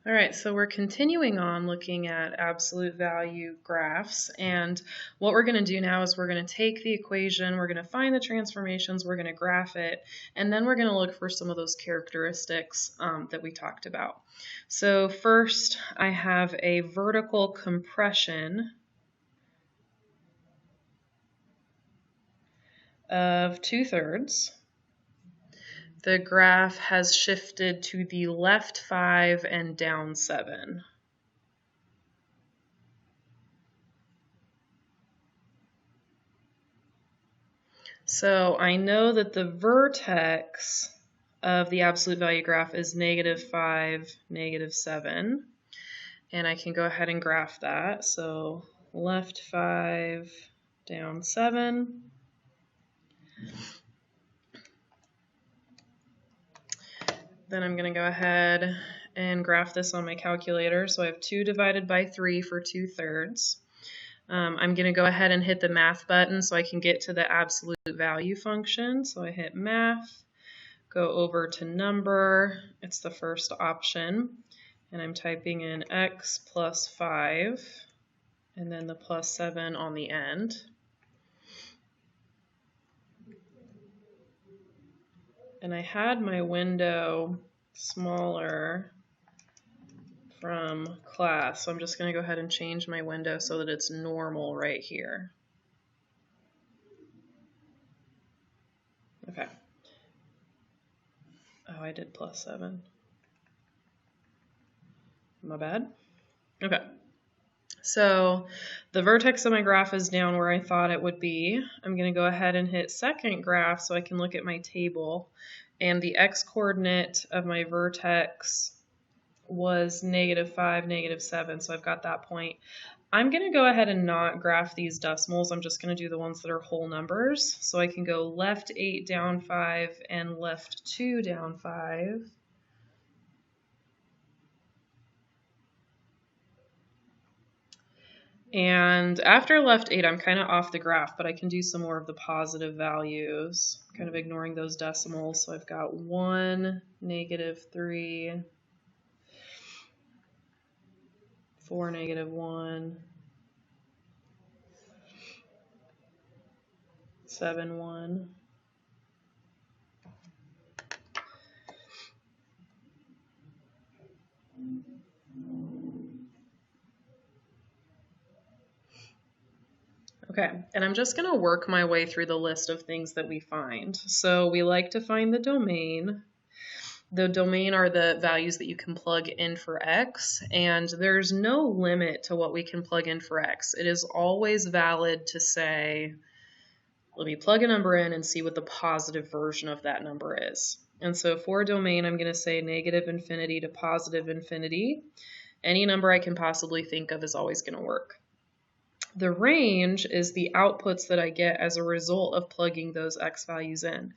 All right, so we're continuing on looking at absolute value graphs, and what we're going to do now is we're going to take the equation, we're going to find the transformations, we're going to graph it, and then we're going to look for some of those characteristics that we talked about. So first, I have a vertical compression of 2/3. The graph has shifted to the left 5 and down 7. So I know that the vertex of the absolute value graph is -5, -7. And I can go ahead and graph that. So left 5, down 7. Then I'm going to go ahead and graph this on my calculator. So I have 2 divided by 3 for 2/3. I'm going to go ahead and hit the math button so I can get to the absolute value function. So I hit math, go over to number. It's the first option. And I'm typing in x plus 5, and then the plus 7 on the end. And I had my window smaller from class, so I'm just going to go ahead and change my window so that it's normal right here. Okay. Oh, I did plus 7. My bad. Okay. So the vertex of my graph is down where I thought it would be. I'm going to go ahead and hit second graph so I can look at my table. And the x-coordinate of my vertex was -5, -7, so I've got that point. I'm going to go ahead and not graph these decimals. I'm just going to do the ones that are whole numbers. So I can go left 8 down 5 and left 2 down 5. And after left 8, I'm kind of off the graph, but I can do some more of the positive values, kind of ignoring those decimals. So I've got 1, -3, 4, -1, 7, 1. Okay, and I'm just going to work my way through the list of things that we find. So we like to find the domain. The domain are the values that you can plug in for x, and there's no limit to what we can plug in for x. It is always valid to say, let me plug a number in and see what the positive version of that number is. And so for a domain, I'm going to say -infinity to +infinity. Any number I can possibly think of is always going to work. The range is the outputs that I get as a result of plugging those x values in.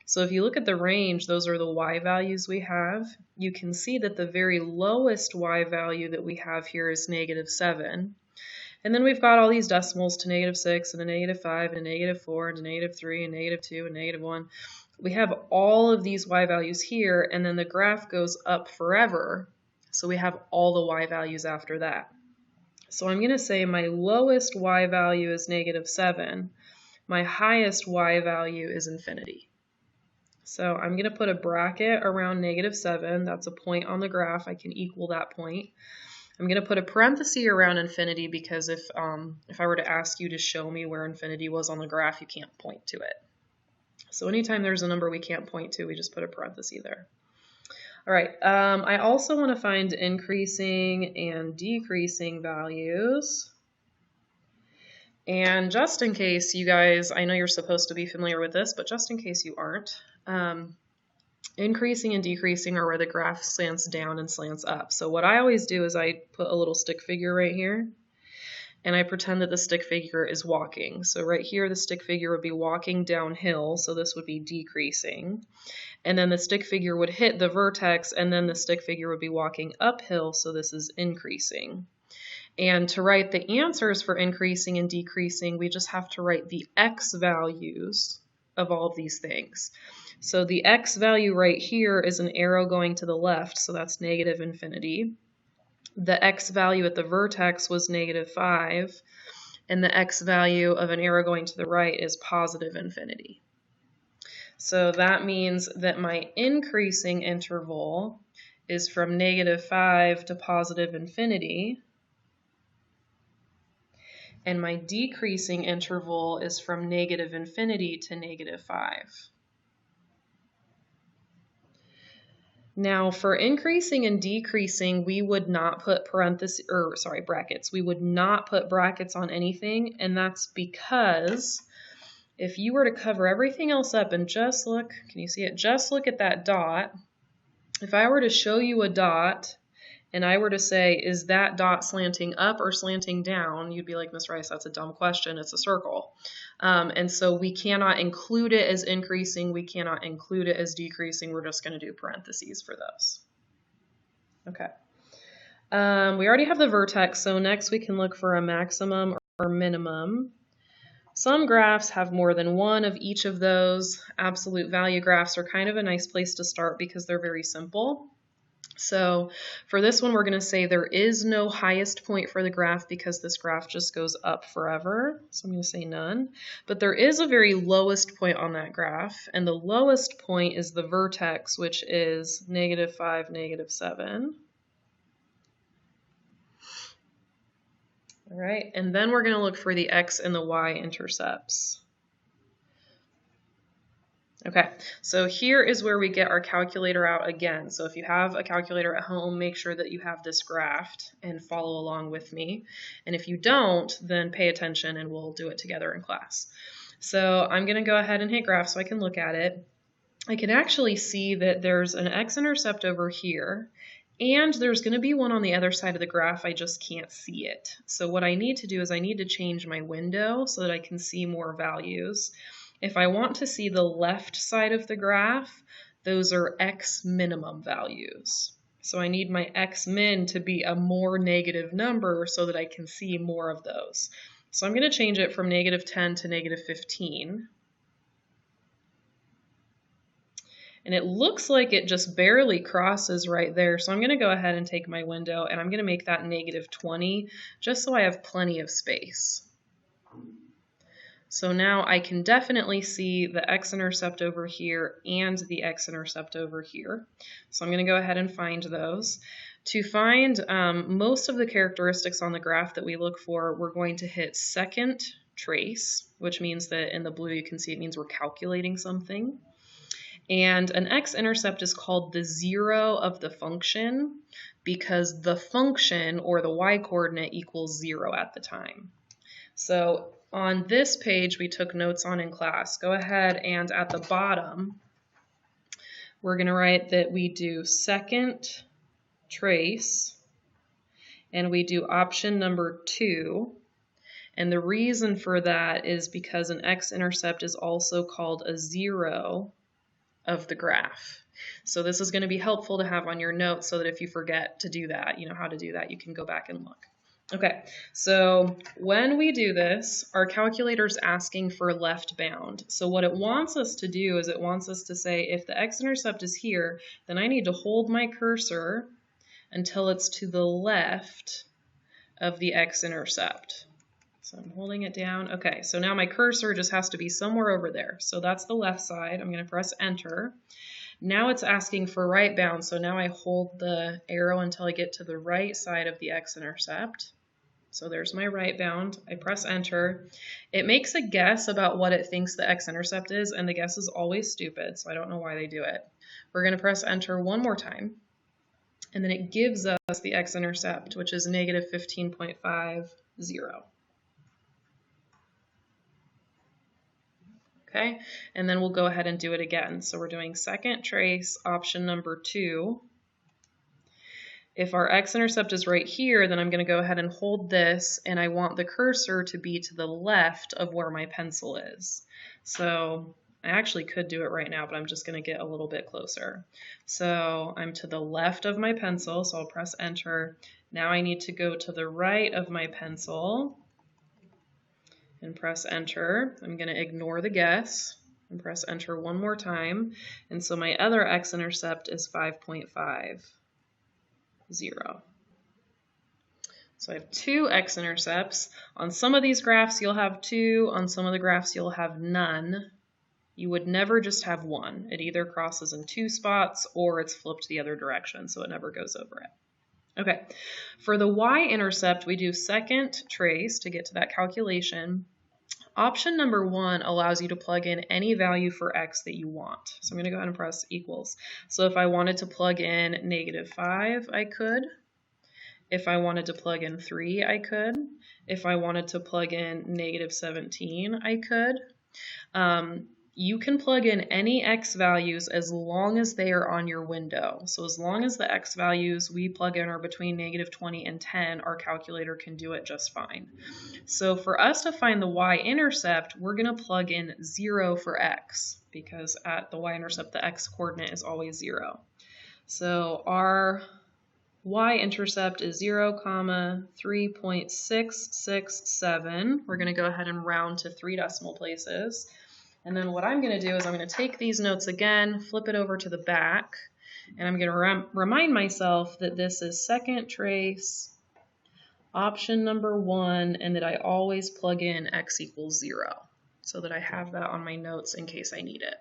So if you look at the range, those are the y values we have. You can see that the very lowest y value that we have here is -7. And then we've got all these decimals to -6 and a -5 and a -4 and a -3 and -2 and -1. We have all of these y values here, and then the graph goes up forever. So we have all the y values after that. So I'm going to say my lowest y value is -7. My highest y value is infinity. So I'm going to put a bracket around -7. That's a point on the graph. I can equal that point. I'm going to put a parenthesis around infinity because if I were to ask you to show me where infinity was on the graph, you can't point to it. So anytime there's a number we can't point to, we just put a parenthesis there. All right, I also want to find increasing and decreasing values. And just in case you guys, I know you're supposed to be familiar with this, but just in case you aren't, increasing and decreasing are where the graph slants down and slants up. So what I always do is I put a little stick figure right here, and I pretend that the stick figure is walking. So right here, the stick figure would be walking downhill, so this would be decreasing. And then the stick figure would hit the vertex, and then the stick figure would be walking uphill, so this is increasing. And to write the answers for increasing and decreasing, we just have to write the x values of all of these things. So the x value right here is an arrow going to the left, so that's -infinity. the x value at the vertex was -5, and the x value of an arrow going to the right is positive infinity. So that means that my increasing interval is from -5 to positive infinity, and my decreasing interval is from -infinity to -5. Now, for increasing and decreasing, we would not put brackets. We would not put brackets on anything, and that's because if you were to cover everything else up and just look, can you see it? Just look at that dot. If I were to show you a dot and I were to say, is that dot slanting up or slanting down? You'd be like, Ms. Rice, that's a dumb question. It's a circle. And so we cannot include it as increasing. We cannot include it as decreasing. We're just going to do parentheses for those. Okay. We already have the vertex, so next we can look for a maximum or minimum. Some graphs have more than one of each of those. Absolute value graphs are kind of a nice place to start because they're very simple. So for this one, we're going to say there is no highest point for the graph because this graph just goes up forever. So I'm going to say none. But there is a very lowest point on that graph, and the lowest point is the vertex, which is -5, -7. All right, and then we're going to look for the x and the y intercepts. Okay, so here is where we get our calculator out again. So if you have a calculator at home, make sure that you have this graphed and follow along with me. And if you don't, then pay attention and we'll do it together in class. So I'm going to go ahead and hit graph so I can look at it. I can actually see that there's an x-intercept over here, and there's going to be one on the other side of the graph. I just can't see it. So what I need to do is I need to change my window so that I can see more values. If I want to see the left side of the graph, those are x minimum values. So I need my x min to be a more negative number so that I can see more of those. So I'm going to change it from -10 to -15. And it looks like it just barely crosses right there. So I'm going to go ahead and take my window and I'm going to make that -20 just so I have plenty of space. So now I can definitely see the x-intercept over here and the x-intercept over here. So I'm going to go ahead and find those. To find most of the characteristics on the graph that we look for, we're going to hit second trace, which means that in the blue you can see it means we're calculating something. And an x-intercept is called the zero of the function because the function, or the y-coordinate, equals 0 at the time. So on this page we took notes on in class. Go ahead and at the bottom we're going to write that we do second trace and we do option number 2. And the reason for that is because an x-intercept is also called a zero of the graph. So this is going to be helpful to have on your notes so that if you forget to do that, you know how to do that, you can go back and look. Okay, so when we do this, our calculator's asking for left bound. So what it wants us to do is it wants us to say, if the x-intercept is here, then I need to hold my cursor until it's to the left of the x-intercept. So I'm holding it down. Okay, so now my cursor just has to be somewhere over there. So that's the left side. I'm going to press enter. Now it's asking for right bound, so now I hold the arrow until I get to the right side of the x-intercept. So there's my right bound. I press enter. It makes a guess about what it thinks the x-intercept is, and the guess is always stupid, so I don't know why they do it. We're going to press enter one more time, and then it gives us the x-intercept, which is -15.50. Okay, and then we'll go ahead and do it again. So we're doing second trace, option number 2. If our x-intercept is right here, then I'm going to go ahead and hold this, and I want the cursor to be to the left of where my pencil is. So I actually could do it right now, but I'm just going to get a little bit closer. So I'm to the left of my pencil, so I'll press enter. Now I need to go to the right of my pencil and press enter. I'm going to ignore the guess and press enter one more time. And so my other x-intercept is 5.50. So I have 2 x-intercepts. On some of these graphs you'll have 2, on some of the graphs you'll have none. You would never just have 1. It either crosses in 2 spots or it's flipped the other direction, so it never goes over it. Okay, for the y-intercept, we do second trace to get to that calculation. Option number 1 allows you to plug in any value for x that you want. So I'm going to go ahead and press equals. So if I wanted to plug in -5, I could. If I wanted to plug in 3, I could. If I wanted to plug in -17, I could. You can plug in any x values as long as they are on your window. So as long as the x values we plug in are between -20 and 10, our calculator can do it just fine. So for us to find the y-intercept, we're going to plug in 0 for x, because at the y-intercept, the x coordinate is always 0. So our y-intercept is 0, 3.667. We're going to go ahead and round to 3 decimal places. And then what I'm going to do is I'm going to take these notes again, flip it over to the back, and I'm going to remind myself that this is second trace, option number 1, and that I always plug in x equals 0, so that I have that on my notes in case I need it.